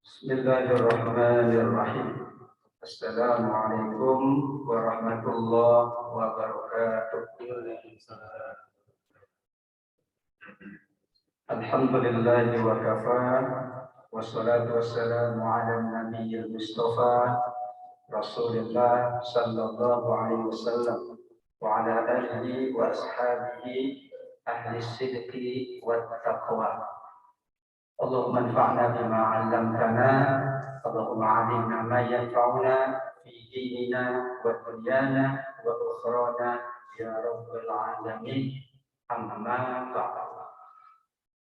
Bismillahirrahmanirrahim. Assalamualaikum warahmatullahi wabarakatuh. Alhamdulillahi wa kafa. Wassalatu wassalamu ala nabiyyil mustafa Rasulillah sallallahu alaihi wasallam wa ala alihi wa ashabihi ahli sidqi wat taqwa. Allahumma anfa'na bima 'allamtana, Allahumma 'allimna ma yanfa'una fi dinina wa dunyana wa ukhrana ya rabbal alamin. Amma ba'd.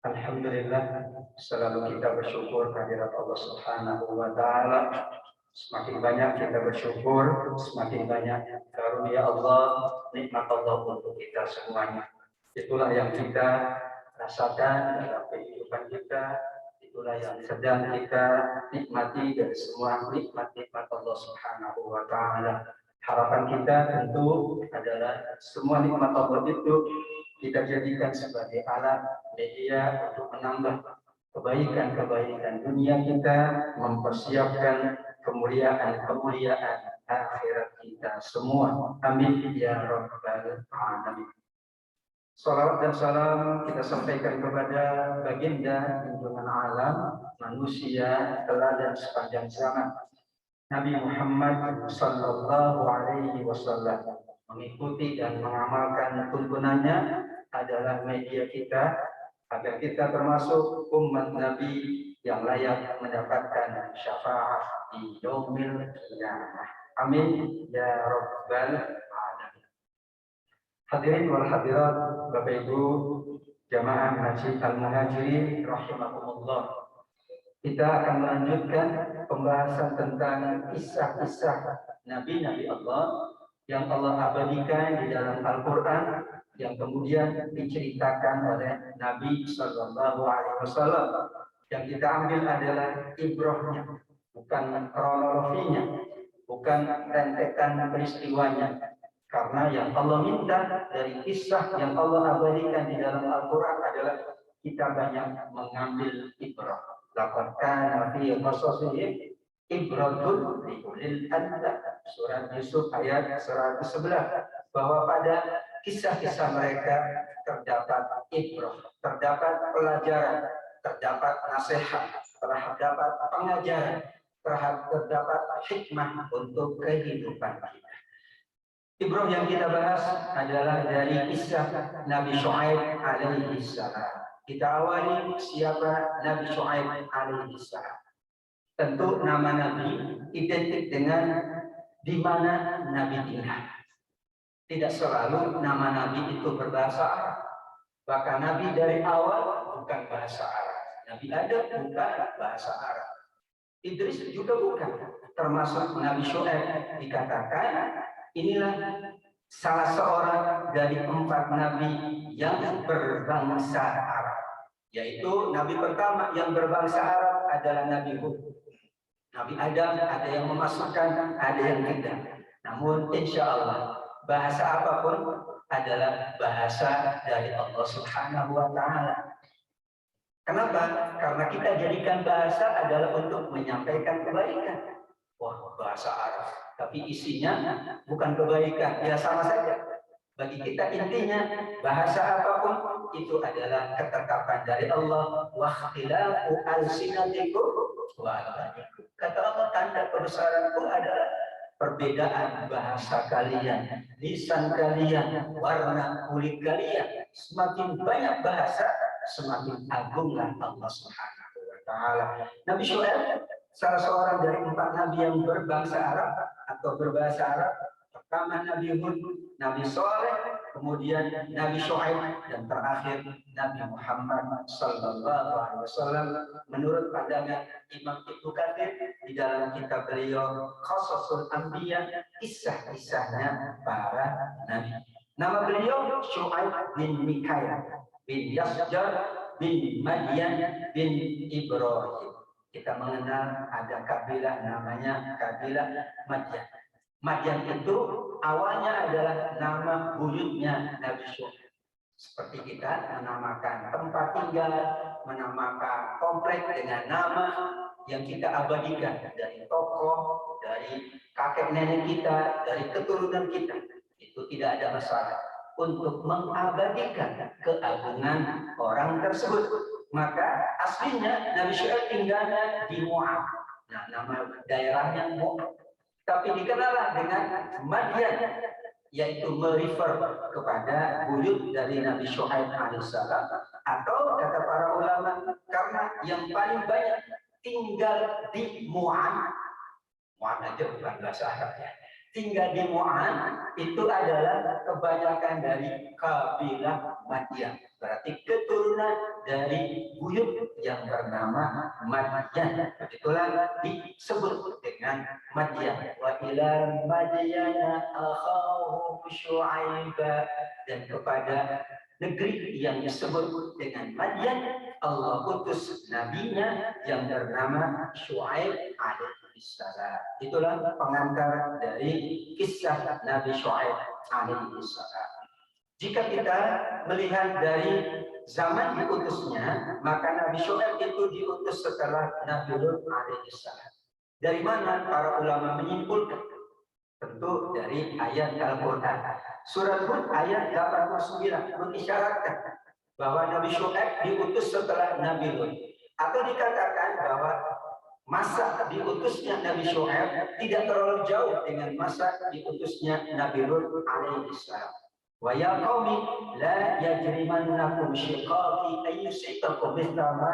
Alhamdulillah, selalu kita bersyukur kehadirat Allah Subhanahu wa taala. Semakin banyak kita bersyukur, semakin banyak karunia Allah, nikmat Allah untuk kita semuanya. Itulah yang kita rasakan dalam kehidupan kita, itulah yang sedang kita nikmati dari semua nikmat-nikmat Allah Subhanahu wa taala. Harapan kita tentu adalah semua nikmat Allah itu kita jadikan sebagai alat media untuk menambah kebaikan-kebaikan dunia kita, mempersiapkan kemuliaan-kemuliaan akhirat kita semua. Amin ya rabbal alamin. Salawat dan salam kita sampaikan kepada baginda junjungan alam, manusia teladan sepanjang zaman, Nabi Muhammad sallallahu alaihi wasallam. Mengikuti dan mengamalkan tuntunannya adalah media kita agar kita termasuk umat Nabi yang layak mendapatkan syafaat di yaumil qiyamah. Amin ya rabbal alamin. Hadirin wal hadirat, Bapak Ibu jamaah Masjid Al-Muhajirin rahimakumullah. Kita akan melanjutkan pembahasan tentang kisah-kisah nabi-nabi Allah yang Allah abadikan di dalam Al-Qur'an yang kemudian diceritakan oleh Nabi sallallahu alaihi wasallam. Yang kita ambil adalah ibrahnya, bukan kronologinya, bukan rentetan peristiwanya. Karena yang Allah minta dari kisah yang Allah abadikan di dalam Al-Quran adalah kita banyak mengambil ibrah. Laqad kana fi qasasihim ibratun li ulil albab. Surat Yusuf ayat 111. Bahwa pada kisah-kisah mereka terdapat ibrah, terdapat pelajaran, terdapat nasihat, terdapat pengajaran, terdapat hikmah untuk kehidupan kita. Ibrah yang kita bahas adalah dari kisah Nabi Syuaib alaihi salam. Kita awali siapa Nabi Syuaib alaihi salam. Tentu nama Nabi identik dengan di mana Nabi tinggal. Tidak selalu nama Nabi itu berbahasa Arab. Bahkan Nabi dari awal bukan bahasa Arab. Nabi Adam bukan bahasa Arab. Idris juga bukan. Termasuk Nabi Syuaib dikatakan inilah salah seorang dari 4 nabi yang berbangsa Arab. Yaitu nabi pertama yang berbangsa Arab adalah Nabi Hud. Nabi Adam ada yang memasukkan, ada yang tidak. Namun insya Allah bahasa apapun adalah bahasa dari Allah Subhanahu wa taala. Kenapa? Karena kita jadikan bahasa adalah untuk menyampaikan kebaikan. Wah, bahasa Arab, tapi isinya bukan kebaikan, ya sama saja. Bagi kita intinya bahasa apapun itu adalah ketetapan dari Allah. Wa ikhtilafu alsinatikum wa albanikum. Kata Allah, tanda kebesaranku adalah perbedaan bahasa kalian, lisan kalian, warna kulit kalian. Semakin banyak bahasa, semakin agunglah Allah Subhanahu wa taala. Nabi Syuaib salah seorang dari 4 nabi yang berbangsa Arab atau berbahasa Arab. Pertama Nabi Hud, Nabi Saleh, kemudian Nabi Syuaib, dan terakhir Nabi Muhammad sallallahu alaihi wasallam. Menurut pandangan Imam Ibnu Katsir di dalam kitab beliau Qasasul Anbiya, kisah-kisahnya para nabi. Nama beliau Syuaib bin Mikail bin Yasjar bin Madian bin Ibrahim. Kita mengenal ada kabilah namanya kabilah Madian. Madian itu awalnya adalah nama buyutnya Nabi Syuaib. Seperti kita menamakan tempat tinggal, menamakan komplek dengan nama, yang kita abadikan dari tokoh, dari kakek nenek kita, dari keturunan kita, itu tidak ada masalah untuk mengabadikan keagungan orang tersebut. Maka aslinya Nabi Syuaib tinggalnya di Moab. Nah, nama daerahnya Moab. Tapi dikenal dengan Madian, yaitu merefer kepada buyut dari Nabi Syuaib alaihissalam, atau kata para ulama karena yang paling banyak tinggal di Moab. Moab aja bukan bahasa Arab ya. Tinggal di Moab itu adalah kebanyakan dari kabilah Madian. Berarti keturunan dari buyut yang bernama Madian. Itulah disebut dengan Madian. Wa ila Madiana akhahum Syu'aiba, dan kepada negeri yang disebut dengan Madian Allah utus nabinya yang bernama Syuaib alaihissalam. Itulah pengantar dari kisah Nabi Syuaib alaihissalam. Jika kita melihat dari zaman diutusnya, maka Nabi Syuaib itu diutus setelah Nabi Lut alaihissalam. Dari mana para ulama menyimpulkan? Tentu dari ayat Al-Quran. Surat Hud ayat 89 mengisyaratkan bahwa Nabi Syuaib diutus setelah Nabi Lut. Atau dikatakan bahwa masa diutusnya Nabi Syuaib tidak terlalu jauh dengan masa diutusnya Nabi Lut alaihissalam. Wa ya qaumi la yajrimannakum shiqaqi ayyusikum mithla ma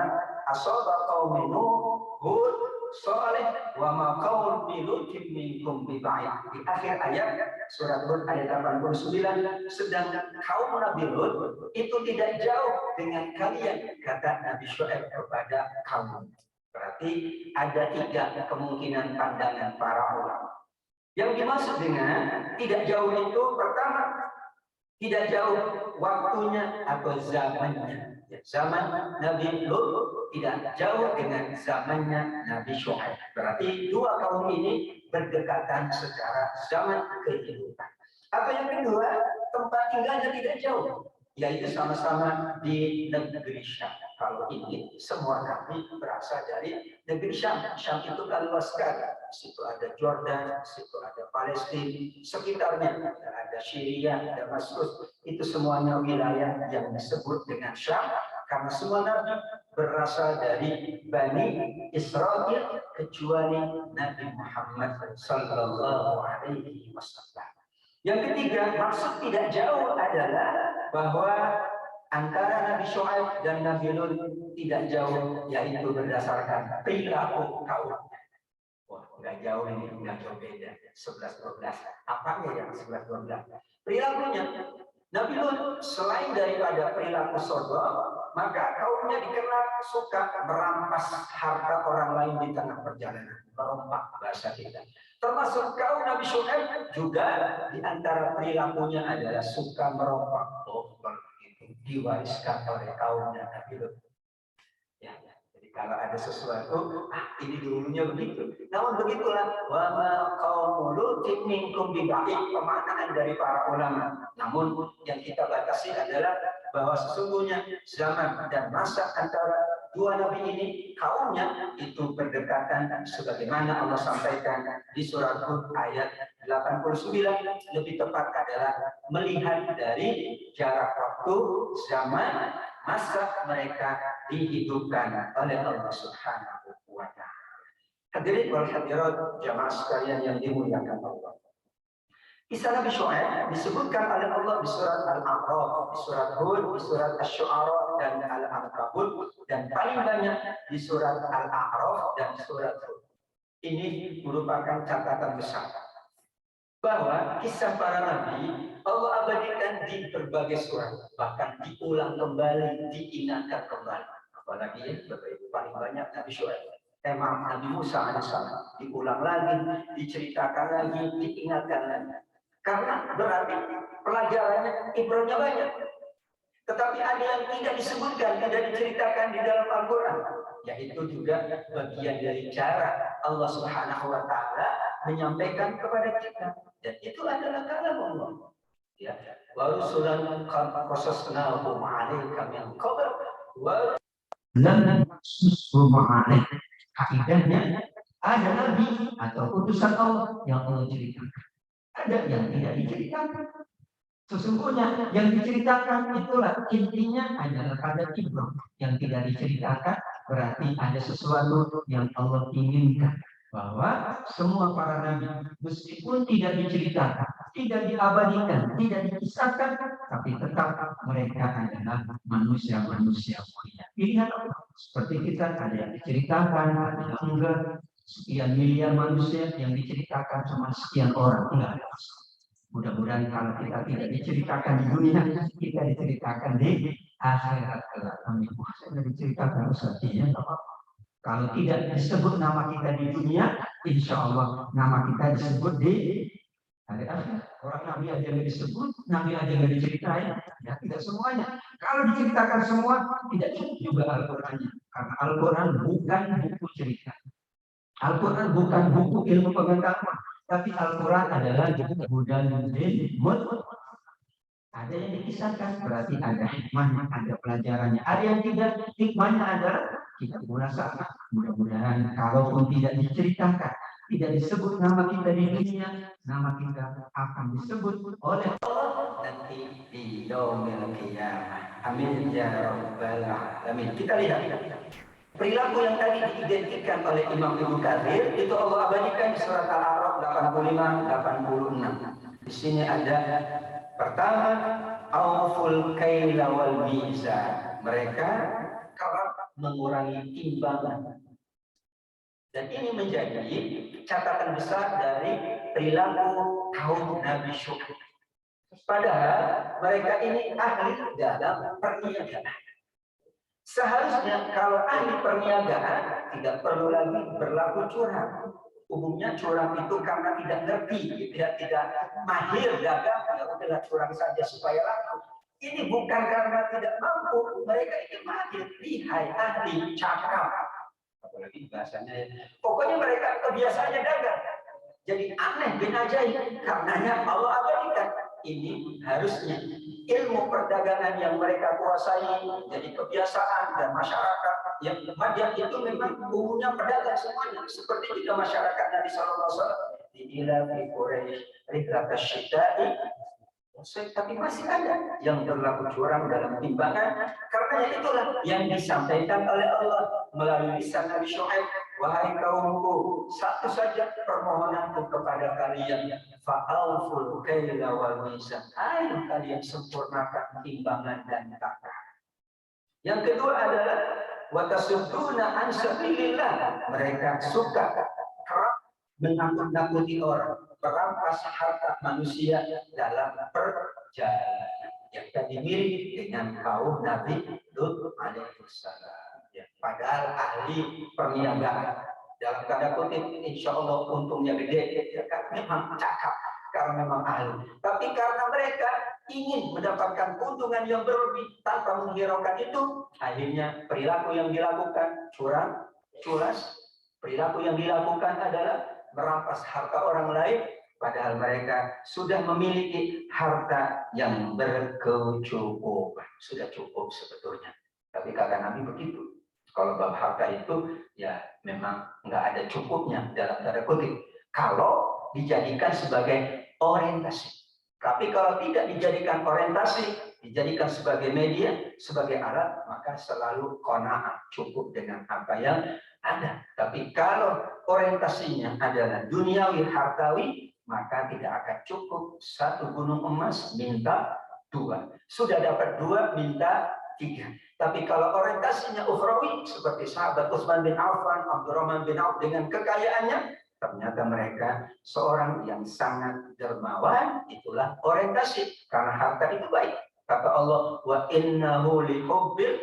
asaba qaumi Nuh Hud Saleh wa ma qaumi Lutin minkum biba'id. Di akhir ayat surat Hud ayat 89, sedangkan kaum Nabi Lut itu tidak jauh dengan kalian, kata Nabi Syuaib kepada kaum. Berarti ada 3 kemungkinan pandangan para ulama. Yang dimaksud dengan tidak jauh itu, pertama, tidak jauh waktunya atau zamannya. Zaman Nabi Lut tidak jauh dengan zamannya Nabi Syuaib. Berarti 2 kaum ini berdekatan secara zaman kehidupan. Atau yang kedua, tempat tinggalnya tidak jauh, yaitu sama-sama di negeri Syam. Kalau ini semua kami berasal dari negeri Syam. Syam itu kan luas sekali. Di situ ada Jordan, di situ ada Palestina, sekitarnya ada Syria, ada Damaskus. Itu semuanya wilayah yang disebut dengan Syam, karena semua nabi berasal dari Bani Israel kecuali Nabi Muhammad sallallahu alaihi wasallam. Yang ketiga, maksud tidak jauh adalah bahwa antara Nabi Syuaib dan Nabi Lut tidak jauh, yaitu berdasarkan perilaku kaumnya. Wah, nggak jauh ini, nggak jauh beda. 11-12. Apanya yang 11-12? Perilakunya. Nabi Lut selain daripada perilaku sodom, maka kaumnya dikenal suka merampas harta orang lain di tengah perjalanan, merompak bahasa kita. Termasuk kaum Nabi Syuaib juga di antara perilakunya adalah suka merompak. Oh, begitu diwariskan oleh kaumnya Nabi Lut. Ya, jadi kalau ada sesuatu, ini dulunya begitu. Namun begitulah, wa ma qaumul Lutin minkum biba'id, pemaknaan dari para ulama. Namun yang kita batasi adalah bahwa sesungguhnya zaman dan masa antara 2 nabi ini, kaumnya itu berdekatan sebagaimana Allah sampaikan di surat Hud ayat 89. Lebih tepat adalah melihat dari jarak waktu, zaman, masa mereka dihidupkan oleh Allah Subhanahu wa Ta'ala. Hadirin wal hadirat jamaah sekalian yang dimuliakan Allah. Kisah Nabi Syuaib disebutkan oleh Allah di surat Al-A'raf, di surat Hud, di surat Asy-Syu'ara dan Al-Ankabut, dan paling banyak di surat Al-A'raf dan surat Hud. Ini merupakan catatan besar bahwa kisah para nabi Allah abadikan di berbagai surat, bahkan diulang kembali, diingatkan kembali. Apalagi paling banyak Nabi Syuaib. Nabi Musa alaihissalam diulang lagi, diceritakan lagi, diingatkan lagi. Karena berarti pelajarannya, ibrahnya banyak. Tetapi ada yang tidak disebutkan, tidak diceritakan di dalam Al-Quran. Yaitu juga bagian dari cara Allah Subhanahu wa Ta'ala menyampaikan kepada kita. Dan itu adalah kalam Allah. Ya, wa rusulan qad qasasnahum 'alaika min qabl wa lam naqsushum 'alaika. Akidahnya ada nabi atau utusan Allah yang Allah ceritakan. Ada yang tidak diceritakan. Sesungguhnya yang diceritakan itulah intinya adalah ada ibrah. Yang tidak diceritakan berarti ada sesuatu yang Allah inginkan. Bahwa semua para nabi meskipun tidak diceritakan, tidak diabadikan, tidak dikisahkan, tapi tetap mereka adalah manusia-manusia mulia. Pilihan Allah. Seperti kita ada yang diceritakan, ada yang enggak. Sekian miliar manusia yang diceritakan cuma sekian orang. Enggak ada masalah. Mudah-mudahan kalau kita tidak diceritakan di dunia, kita diceritakan di akhirat kelak. Amin. Saya diceritakan sepertinya apa? Kalau tidak disebut nama kita di dunia, insya Allah nama kita disebut di hari akhirat. Orang nabi aja yang disebut, nabi aja yang diceritain, ya tidak semuanya. Kalau diceritakan semua, tidak cukup juga Al-Qurannya. Karena Al-Quran bukan buku cerita. Al-Quran bukan buku ilmu pengetahuan. Tapi Al-Quran adalah hudan mut. Ada yang dikisahkan, berarti ada hikmahnya, ada pelajarannya. Ada yang tidak, hikmahnya adalah kita gunakan. Mudah-mudahan kalaupun tidak diceritakan, tidak disebut nama kita di dunia, nama kita akan disebut oleh Allah nanti di yaumil qiyamah. Amin ya rabbal alamin. Kita lihat perilaku yang tadi diidentikan oleh Imam Ibnu Katsir itu Allah abadikan di surat Al-A'raf 85-86. Di sini ada pertama, auful kaila wal mizan. Mereka kerap mengurangi timbangan. Dan ini menjadi catatan besar dari perilaku kaum Nabi Syuaib. Padahal mereka ini ahli dalam perniagaan. Seharusnya kalau ahli perniagaan tidak perlu lagi berlaku curang. Umumnya curang itu karena tidak ngerti, tidak mahir dagang, ya udahlah curang saja supaya laku. Ini bukan karena tidak mampu, mereka ini mahir, lihai, ahli, cakap. Apalagi bahasanya, pokoknya mereka kebiasaannya dagang. Jadi aneh bin ajaib, karenanya Allah abadikan. Ini harusnya ilmu perdagangan yang mereka kuasai jadi kebiasaan dan masyarakat yang Madyan itu memang umumnya pedagang semuanya seperti juga masyarakat Nabi Sallallahu Alaihi Wasallam di Quraisy rihlat asy-syita'i, tapi masih ada yang berlaku curang dalam timbangan. Karena itulah yang disampaikan oleh Allah melalui lisan Nabi Syuaib, wahai kaumku, satu saja permohonanku kepada kalian, fa'alful kaila wal mizan. Ayo kalian sempurnakan timbangan dan takaran. Yang kedua adalah watasudduna an sabilillah. Mereka suka kerap menakut-nakuti orang, merampas harta manusia dalam perjalanan. Yang tadi mirip dengan kaum Nabi Lut alaihissalam. Ya, padahal ahli perniagaan dalam tanda kutip, insya Allah untungnya gede, ya kan? Memang cakap karena memang ahli. Tapi karena mereka ingin mendapatkan keuntungan yang berlebih tanpa menghiraukan itu, akhirnya perilaku yang dilakukan curang, culas. Perilaku yang dilakukan adalah merampas harta orang lain, padahal mereka sudah memiliki harta yang berkecukupan, sudah cukup sebetulnya. Tapi kata Nabi begitu. Kalau bab harta itu ya memang nggak ada cukupnya dalam tanda kutip. Kalau dijadikan sebagai orientasi. Tapi kalau tidak dijadikan orientasi, dijadikan sebagai media, sebagai alat, maka selalu qanaah, cukup dengan apa yang ada. Tapi kalau orientasinya adalah duniawi hartawi, maka tidak akan cukup satu gunung emas minta dua. Sudah dapat dua minta tiga. Tapi kalau orientasinya ukhrawi seperti sahabat Utsman bin Affan, Abdurrahman bin Auf dengan kekayaannya, ternyata mereka seorang yang sangat dermawan. Itulah orientasi, karena harta itu baik. Kata Allah, wa innahu li hubbil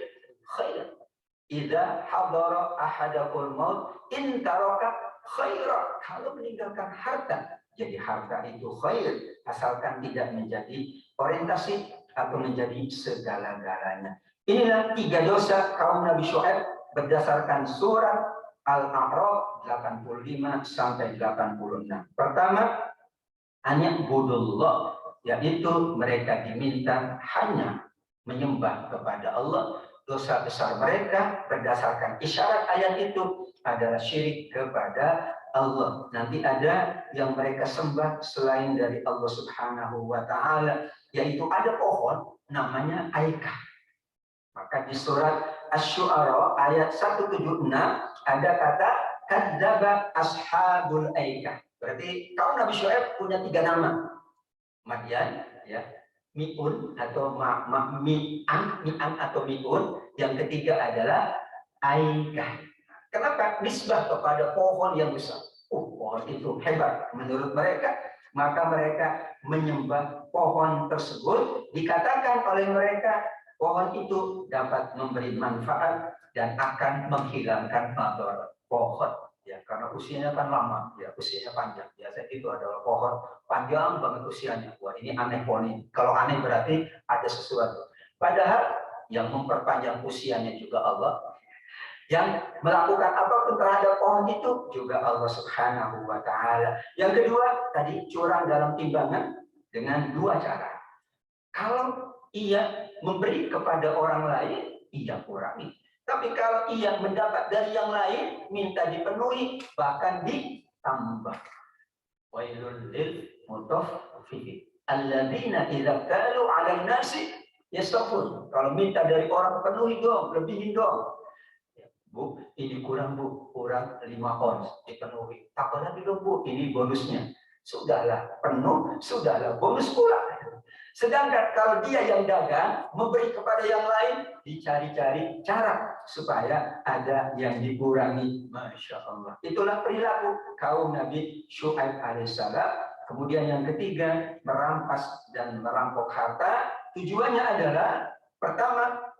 khair idza hadara ahadakumul maut in taraka khaira. Kalau meninggalkan harta, jadi harta itu khair asalkan tidak menjadi orientasi atau menjadi segala-galanya. Inilah tiga dosa kaum Nabi Syuaib berdasarkan surat Al-A'raf 85 sampai 86. Pertama, hanya budullah, yaitu mereka diminta hanya menyembah kepada Allah dosa besar mereka berdasarkan isyarat ayat itu adalah syirik kepada Allah. Nanti ada yang mereka sembah selain dari Allah Subhanahu wa Ta'ala, yaitu ada pohon namanya Aikah. Maka di surat Asy-Syu'ara ayat 176 ada kata kadzdzaba ashabul Aikah. Berarti kaum Nabi Syuaib punya 3 nama. Madian, ya, Mi'un atau Mi'an atau Mi'un. Yang ketiga adalah Aikah. Kenapa? Nisbah kepada pohon yang besar. Pohon itu hebat menurut mereka. Maka mereka menyembah pohon tersebut. Dikatakan oleh mereka, pohon itu dapat memberi manfaat dan akan menghilangkan madarat. Pohon, ya, karena usianya kan lama, ya, usianya panjang. Biasanya itu adalah pohon panjang banget usianya. Wah, ini aneh pohon ini. Kalau aneh berarti ada sesuatu. Padahal yang memperpanjang usianya juga Allah. Yang melakukan apapun terhadap pohon itu juga Allah Subhanahu wa Ta'ala. Yang kedua, tadi curang dalam timbangan dengan 2 cara. Kalau ia memberi kepada orang lain, ia kurangi. Tapi kalau ia mendapat dari yang lain, minta dipenuhi, bahkan ditambah. Wailul lil mutaffifin alladzina idza qalu 'alan nasi yastafun. Kalau minta dari orang, penuhi dong, lebihin dong. Bu, ini kurang Bu, kurang 5 ons, dipenuhi. Tambah lagi dong Bu, ini bonusnya. Sudahlah, penuh, sudahlah, bonus pula. Sedangkan kalau dia yang dagang, memberi kepada yang lain, dicari-cari cara supaya ada yang dikurangi. Masya Allah. Itulah perilaku kaum Nabi Syuaib alaihissalam. Kemudian yang ketiga, merampas dan merampok harta. Tujuannya adalah, pertama,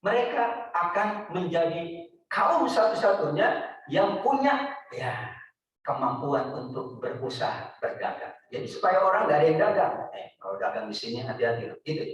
mereka akan menjadi kaum satu-satunya yang punya, ya, kemampuan untuk berusaha, berdagang. Jadi supaya orang nggak ada yang dagang. Kalau dagang di sini hati-hati, gitu.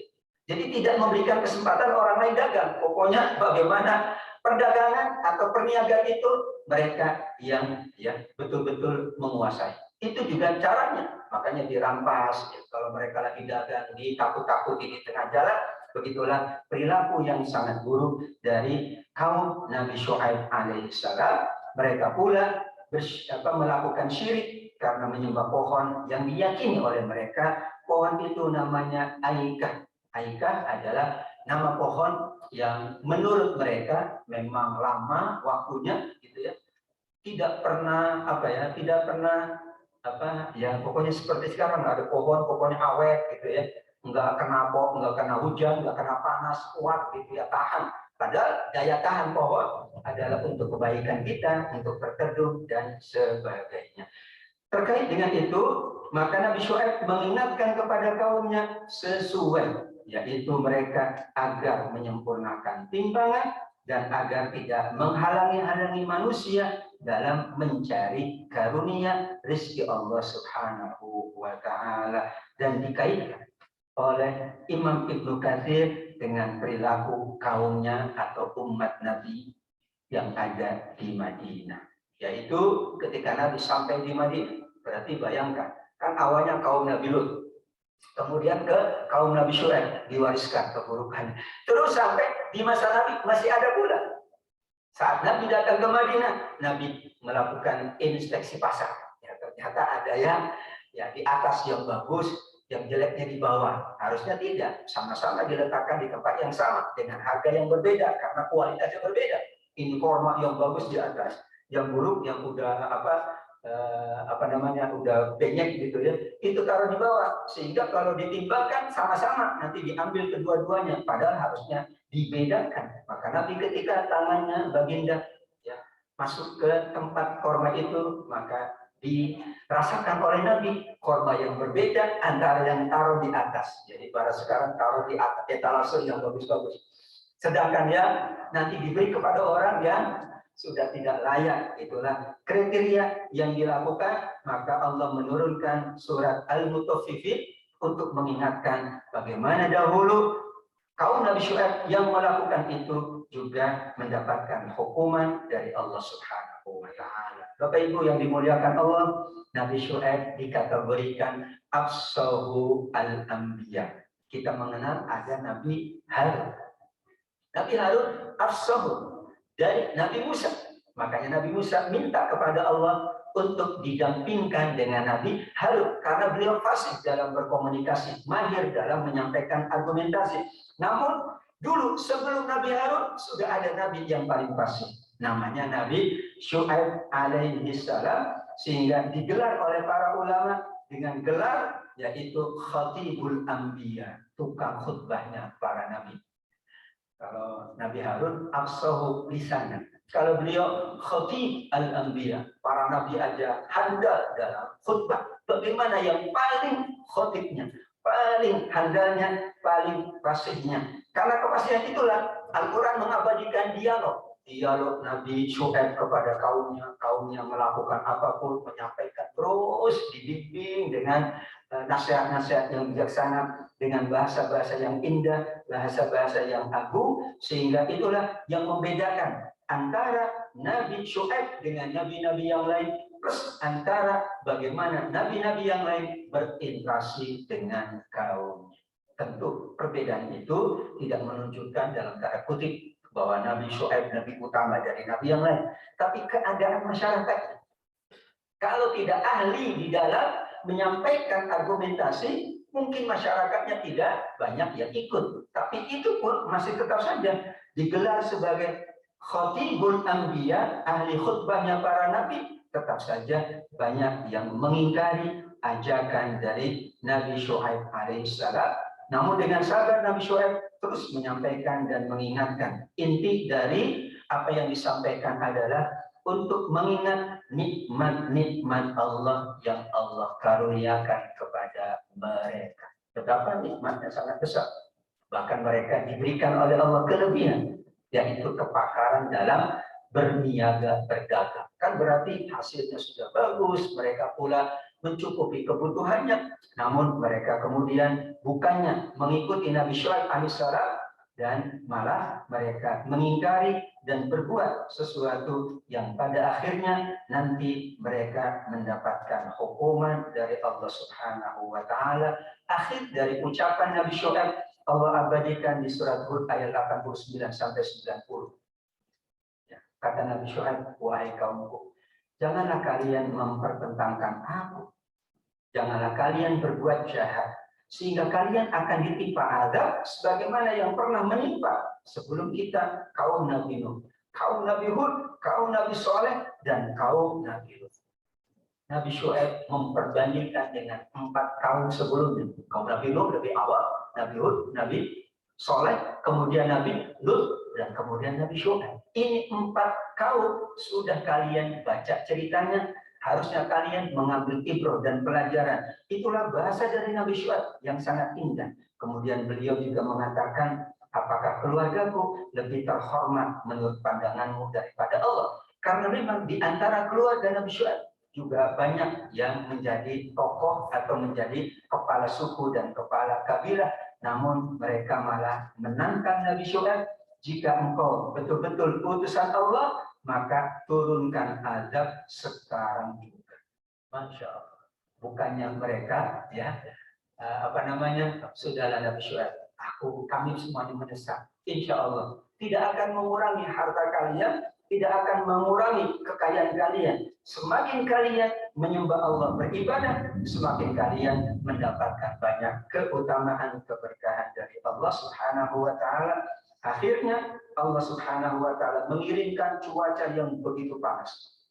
Jadi tidak memberikan kesempatan orang lain dagang. Pokoknya bagaimana perdagangan atau perniagaan itu mereka yang, ya, betul-betul menguasai. Itu juga caranya. Makanya dirampas. Ya, kalau mereka lagi dagang, ditakut-takuti di tengah jalan. Begitulah perilaku yang sangat buruk dari kaum Nabi Syuaib alaihissalam. Mereka pula melakukan syirik karena menyembah pohon yang diyakini oleh mereka. Pohon itu namanya Aikah. Aikah adalah nama pohon yang menurut mereka memang lama waktunya, gitu ya. Tidak pernah pokoknya seperti sekarang nggak ada pohon, pokoknya awet, gitu ya. Nggak kena hujan, nggak kena panas, kuat, gitu ya, tahan. Padahal daya tahan pohon adalah untuk kebaikan kita, untuk berteduh dan sebagainya. Terkait dengan itu, maka Nabi Syuaib mengingatkan kepada kaumnya sesuai, yaitu mereka agar menyempurnakan timbangan dan agar tidak menghalangi manusia dalam mencari karunia rezeki Allah Subhanahu wa Ta'ala. Dan dikaitkan oleh Imam Ibnu Katsir dengan perilaku kaumnya atau umat Nabi yang ada di Madinah. Yaitu ketika Nabi sampai di Madinah, berarti bayangkan, kan awalnya kaum Nabi Lut, kemudian ke kaum Nabi Syuaib diwariskan keburukan. Terus sampai di masa Nabi masih ada pula. Saat Nabi datang ke Madinah, Nabi melakukan inspeksi pasar. Ya, ternyata ada yang, ya, di atas yang bagus, yang jeleknya di bawah. Harusnya tidak, sama-sama diletakkan di tempat yang sama dengan harga yang berbeda karena kualitasnya berbeda. Ini korma yang bagus di atas, yang buruk yang udah udah benyek, gitu ya, itu taruh di bawah, sehingga kalau ditimbangkan sama-sama nanti diambil kedua-duanya, padahal harusnya dibedakan. Maka Nabi ketika tangannya baginda, ya, masuk ke tempat korma itu, maka dirasakan oleh Nabi korma yang berbeda antara yang taruh di atas. Jadi pada sekarang taruh di atas etalase yang bagus-bagus, sedangkan yang nanti diberi kepada orang yang sudah tidak layak. Itulah kriteria yang dilakukan. Maka Allah menurunkan surat Al-Mutaffifin untuk mengingatkan bagaimana dahulu kaum Nabi Syuaib yang melakukan itu juga mendapatkan hukuman dari Allah Subhanahu wa Ta'ala. Bapak Ibu yang dimuliakan Allah, Nabi Syuaib dikategorikan afsahu al-anbiya. Kita mengenal ada Nabi Harun. Nabi Harun afsahu dari Nabi Musa. Makanya Nabi Musa minta kepada Allah untuk didampingkan dengan Nabi Harun karena beliau fasih dalam berkomunikasi, mahir dalam menyampaikan argumentasi. Namun dulu sebelum Nabi Harun sudah ada Nabi yang paling fasih, namanya Nabi Syuaib alaihi salam, sehingga digelar oleh para ulama dengan gelar yaitu Khatibul Anbiya, tukang khutbahnya para nabi. Kalau Nabi Harun afsahu lisanan. Kalau beliau khatib al-anbiya, para nabi aja handal dalam khutbah. Bagaimana yang paling khatibnya, paling handalnya, paling fasihnya. Karena kefasihan itulah Al-Quran mengabadikan dialog Nabi Syuaib kepada kaumnya melakukan apapun, menyampaikan terus, dibimbing dengan nasihat-nasihat yang bijaksana, dengan bahasa-bahasa yang indah, bahasa-bahasa yang agung, sehingga itulah yang membedakan antara Nabi Syuaib dengan nabi-nabi yang lain, plus antara bagaimana nabi-nabi yang lain berinteraksi dengan kaumnya. Tentu perbedaan itu tidak menunjukkan dalam tanda kutip bahwa Nabi Syuaib lebih utama dari nabi yang lain, tapi keadaan masyarakat. Kalau tidak ahli di dalam menyampaikan argumentasi, mungkin masyarakatnya tidak banyak yang ikut. Tapi itu pun masih tetap saja digelar sebagai Khatibul Anbiya, ahli khutbahnya para nabi, tetap saja banyak yang mengingkari ajakan dari Nabi Syuaib alaihissalam. Namun dengan sabar Nabi Syuaib terus menyampaikan dan mengingatkan. Inti dari apa yang disampaikan adalah untuk mengingat nikmat-nikmat Allah yang Allah karuniakan kepada mereka. Betapa nikmatnya sangat besar. Bahkan mereka diberikan oleh Allah kelebihan, yaitu kepakaran dalam berniaga berdagang. Kan berarti hasilnya sudah bagus, mereka pula mencukupi kebutuhannya. Namun mereka kemudian bukannya mengikuti Nabi Syuaib alaihissalam, dan malah mereka mengingkari dan berbuat sesuatu yang pada akhirnya nanti mereka mendapatkan hukuman dari Allah Subhanahu wa taala. Akhir dari ucapan Nabi Syuaib Allah abadikan di surat Hud ayat 89 sampai 90. Ya, kata Nabi Syuaib, wahai kaumku, janganlah kalian mempertentangkan aku. Janganlah kalian berbuat jahat, sehingga kalian akan ditimpa azab sebagaimana yang pernah menimpa sebelum kita kaum Nabi Nuh, kaum Nabi Hud, kaum Nabi Saleh, dan kaum Nabi Lut. Nabi Syuaib memperbandingkan dengan 4 kaum sebelumnya. Kaum Nabi Nuh lebih awal, Nabi Hud, Nabi Saleh, kemudian Nabi Lut, dan kemudian Nabi Syuaib. Ini 4 kaum sudah kalian baca ceritanya. Harusnya kalian mengambil ibrah dan pelajaran. Itulah bahasa dari Nabi Syuaib yang sangat indah. Kemudian beliau juga mengatakan, apakah keluargaku lebih terhormat menurut pandanganmu daripada Allah? Karena memang di antara keluarga Nabi Syuaib juga banyak yang menjadi tokoh atau menjadi kepala suku dan kepala kabilah. Namun mereka malah menantang Nabi Syuaib, jika engkau betul-betul utusan Allah, maka turunkan azab sekarang juga. Masya Allah. Bukannya mereka sudahlah Nabi Syuaib, kami semuanya mendesak, insya Allah tidak akan mengurangi harta kalian, tidak akan mengurangi kekayaan kalian. Semakin kalian menyembah Allah, beribadah, semakin kalian mendapatkan banyak keutamaan, keberkahan dari Allah Subhanahu wa taala. Akhirnya Allah Subhanahu wa taala mengirimkan cuaca yang begitu panas.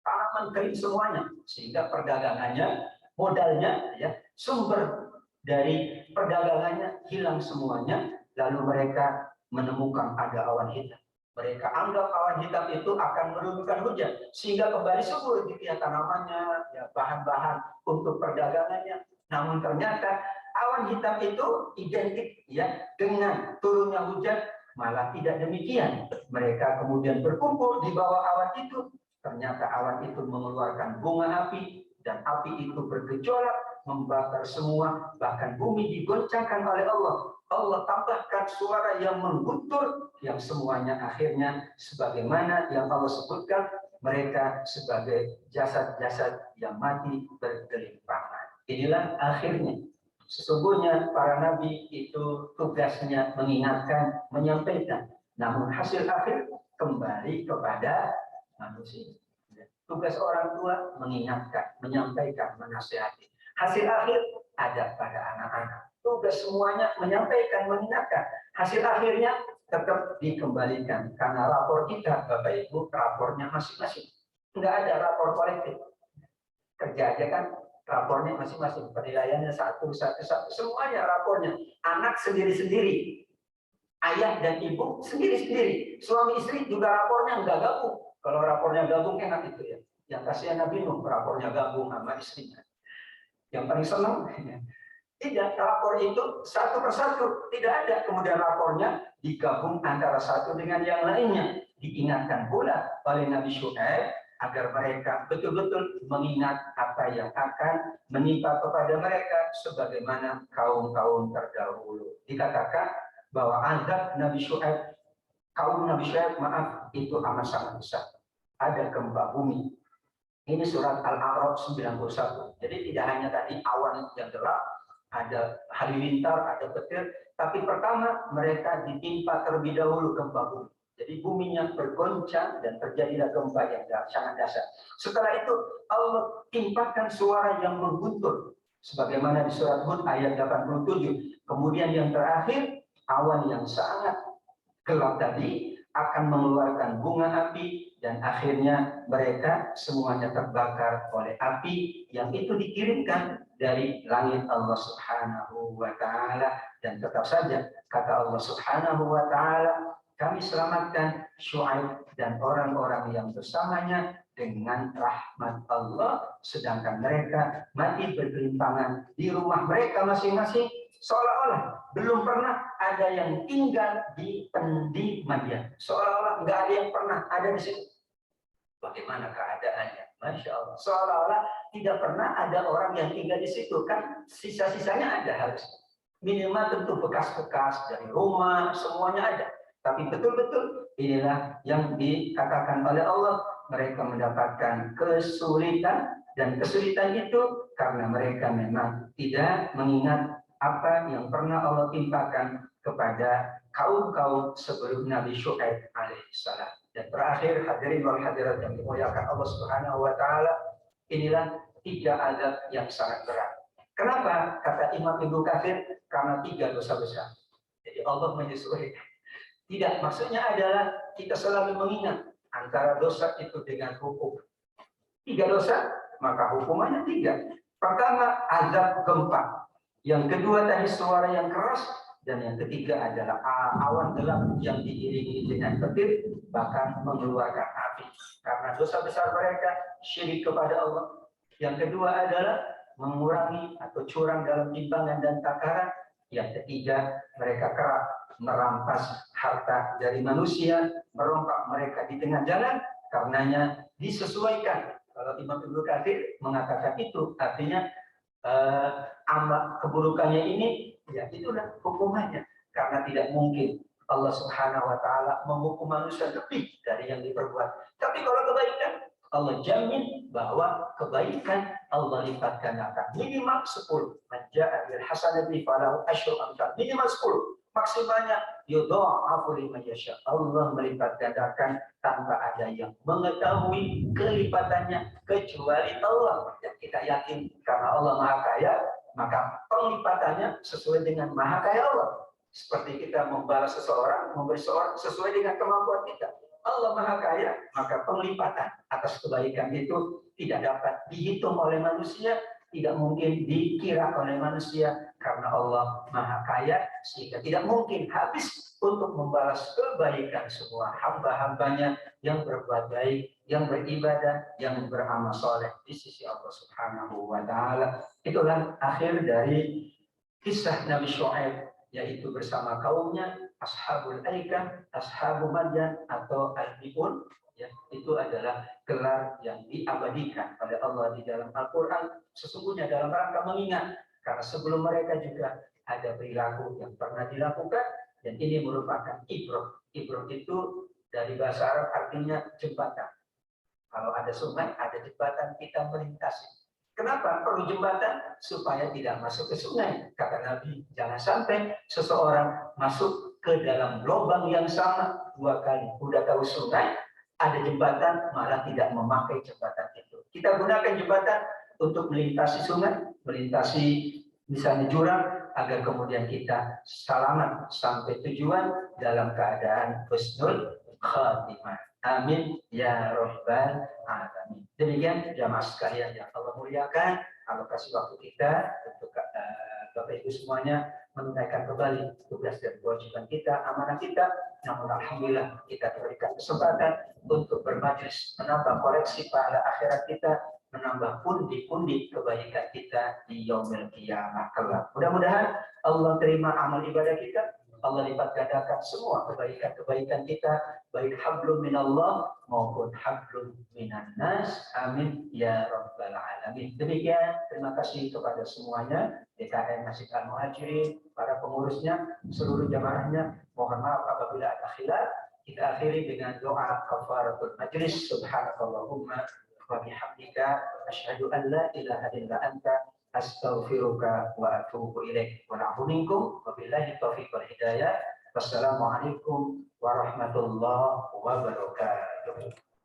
Tanaman kering semuanya, sehingga perdagangannya, modalnya, sumber dari perdagangannya hilang semuanya. Lalu mereka menemukan ada awan hitam. Mereka anggap awan hitam itu akan menurunkan hujan, sehingga kembali subur gitu tanamannya, bahan-bahan untuk perdagangannya. Namun ternyata awan hitam itu identik dengan turunnya hujan, malah tidak demikian. Mereka kemudian berkumpul di bawah awan itu. Ternyata awan itu mengeluarkan bunga api, dan api itu bergejolak, membakar semua, bahkan bumi digoncangkan oleh Allah. Allah tambahkan suara yang mengguntur, yang semuanya akhirnya sebagaimana yang Allah sebutkan, mereka sebagai jasad-jasad yang mati bergelimpangan. Inilah akhirnya. Sesungguhnya para nabi itu tugasnya mengingatkan, menyampaikan. namun hasil akhir kembali kepada manusia. Tugas orang tua mengingatkan, menyampaikan, menasihati. Hasil akhir ada pada anak-anak. Tugas semuanya menyampaikan, mengingatkan. Hasil akhirnya tetap dikembalikan. Karena rapor kita, Bapak Ibu, rapornya masing-masing. Enggak ada rapor kolektif. Kerja aja kan, rapornya masing-masing. Penilaiannya satu. Semuanya rapornya. Anak sendiri-sendiri. Ayah dan ibu sendiri-sendiri. Suami istri juga rapornya enggak gabung. Kalau rapornya gabung enak itu ya. Yang kasihan Nabi Nuh, rapornya gabung sama istrinya. Yang paling senang, tidak, rapor itu satu persatu. Tidak ada kemudian rapornya digabung antara satu dengan yang lainnya. Diingatkan pula oleh Nabi Syuaib agar mereka betul-betul mengingat apa yang akan menimpa kepada mereka sebagaimana kaum-kaum terdahulu. Dikatakan bahwa azab Nabi Syuaib, kaum Nabi Syuaib, maaf, itu amat sangat besar. Ada gempa bumi. Ini surat Al-A'raf 91. Jadi tidak hanya tadi awan yang gelap, ada halilintar, ada petir, tapi pertama mereka ditimpa terlebih dahulu gempa bumi. Jadi buminya bergoncang dan terjadilah gempa yang sangat dahsyat. Setelah itu Allah timpakan suara yang mengguntur. Sebagaimana di surat Hud ayat 87. Kemudian yang terakhir, awan yang sangat gelap tadi akan mengeluarkan bunga api dan akhirnya mereka semuanya terbakar oleh api yang itu dikirimkan dari langit Allah Subhanahu wa taala. Dan tetap saja kata Allah Subhanahu wa taala, kami selamatkan Syuaib dan orang-orang yang bersamanya dengan rahmat Allah, sedangkan mereka mati bergelimpangan di rumah mereka masing-masing, seolah-olah belum pernah ada yang tinggal di Madian. Seolah-olah nggak ada yang pernah ada di situ. Bagaimana keadaannya? Masya Allah. Seolah-olah tidak pernah ada orang yang tinggal di situ. Kan sisa-sisanya ada harus. Minimal tentu bekas-bekas dari rumah, semuanya ada. Tapi betul-betul inilah yang dikatakan oleh Allah. Mereka mendapatkan kesulitan, dan kesulitan itu karena mereka memang tidak mengingat apa yang pernah Allah timpakan kepada kaum-kaum sebelum Nabi Syuaib alaihissalam. Dan terakhir, hadirin wal hadirat yang dimuliakan Allah Subhanahu wa taala, inilah 3 azab yang sangat berat. Kenapa? Kata Imam Ibnu Katsir, karena 3 dosa besar. Jadi Allah menyesuaikan. Tidak, maksudnya adalah kita selalu mengingat antara dosa itu dengan hukum. 3 dosa, maka hukumannya 3. Pertama, azab gempa. Yang kedua tadi suara yang keras, dan yang ketiga adalah awan gelap yang diiringi dengan petir, bahkan mengeluarkan api. Karena dosa besar mereka syirik kepada Allah. Yang kedua adalah mengurangi atau curang dalam timbangan dan takaran. Yang ketiga, mereka kerap merampas harta dari manusia, merompak mereka di tengah jalan, karenanya disesuaikan. Kalau Imam Ibnu Katsir mengatakan itu, artinya amat keburukannya ini, ya itulah hukumannya. Karena tidak mungkin Allah Subhanahu wa taala menghukum manusia lebih dari yang diperbuat. Tapi kalau kebaikan, Allah jamin bahwa kebaikan Allah lipat gandakan minimal 10. Man jaa'a bil hasanati falahu asyru amsal. Minimal 10. Maksimalnya yudha'afu liman yasha. Allah melipat gandakan tanpa ada yang mengetahui kelipatannya kecuali Allah. Dan kita yakin karena Allah Maha Kaya, maka penglipatannya sesuai dengan Maha Kaya Allah. Seperti kita membalas seseorang, memberi seseorang sesuai dengan kemampuan kita. Allah Maha Kaya, maka penglipatan atas kebaikan itu tidak dapat dihitung oleh manusia, tidak mungkin dikira oleh manusia, karena Allah Maha Kaya, sehingga tidak mungkin habis untuk membalas kebaikan semua hamba-hambanya yang berbuat baik, yang beribadah, yang beramal soleh di sisi Allah Subhanahu wa taala. Itulah akhir dari kisah Nabi Syuaib, yaitu bersama kaumnya, Ashabul Aikah, Ashabul Madyan atau Al-Bi'un. Ya, itu adalah gelar yang diabadikan oleh Allah di dalam Al-Quran, sesungguhnya dalam rangka mengingat, karena sebelum mereka juga ada perilaku yang pernah dilakukan, dan ini merupakan ibrah. Ibrah itu dari bahasa Arab artinya jembatan. Kalau ada sungai, ada jembatan, kita melintasi. Kenapa perlu jembatan? Supaya tidak masuk ke sungai. Kata Nabi, jangan sampai seseorang masuk ke dalam lubang yang sama 2 kali. Udah tahu sungai, ada jembatan, malah tidak memakai jembatan itu. Kita gunakan jembatan untuk melintasi sungai, melintasi misalnya jurang, agar kemudian kita selamat sampai tujuan dalam keadaan husnul khatimah. Amin ya rabbal alamin. Demikian jamaah sekalian yang Allah muliakan, alokasi waktu kita untuk Bapak Ibu semuanya menunaikan kembali tugas dan kewajiban kita, amanah kita. Namun alhamdulillah kita diberikan kesempatan untuk bermajlis, menambah koreksi pahala akhirat kita, menambah pundi-pundi kebaikan kita di yaumil qiyamah kelak. Mudah-mudahan Allah terima amal ibadah kita, Allah lipat gandakan semua kebaikan-kebaikan kita, baik hablum minallah maupun hablum minan nas. Amin ya rabbal alamin. Demikian, terima kasih kepada semuanya, DKM Masjid Al-Muhajirin, para pengurusnya, seluruh jamaahnya. Mohon maaf apabila ada khilaf. Kita akhiri dengan doa kafaratul majlis. Subhanakallahumma wa bihamdika asyhadu an la ilaha illa anta astaghfiruka wa atubu ilaik. Wa na'udzu minkum wa billahi taufiq wal hidayah. Wassalamualaikum warahmatullahi wabarakatuh.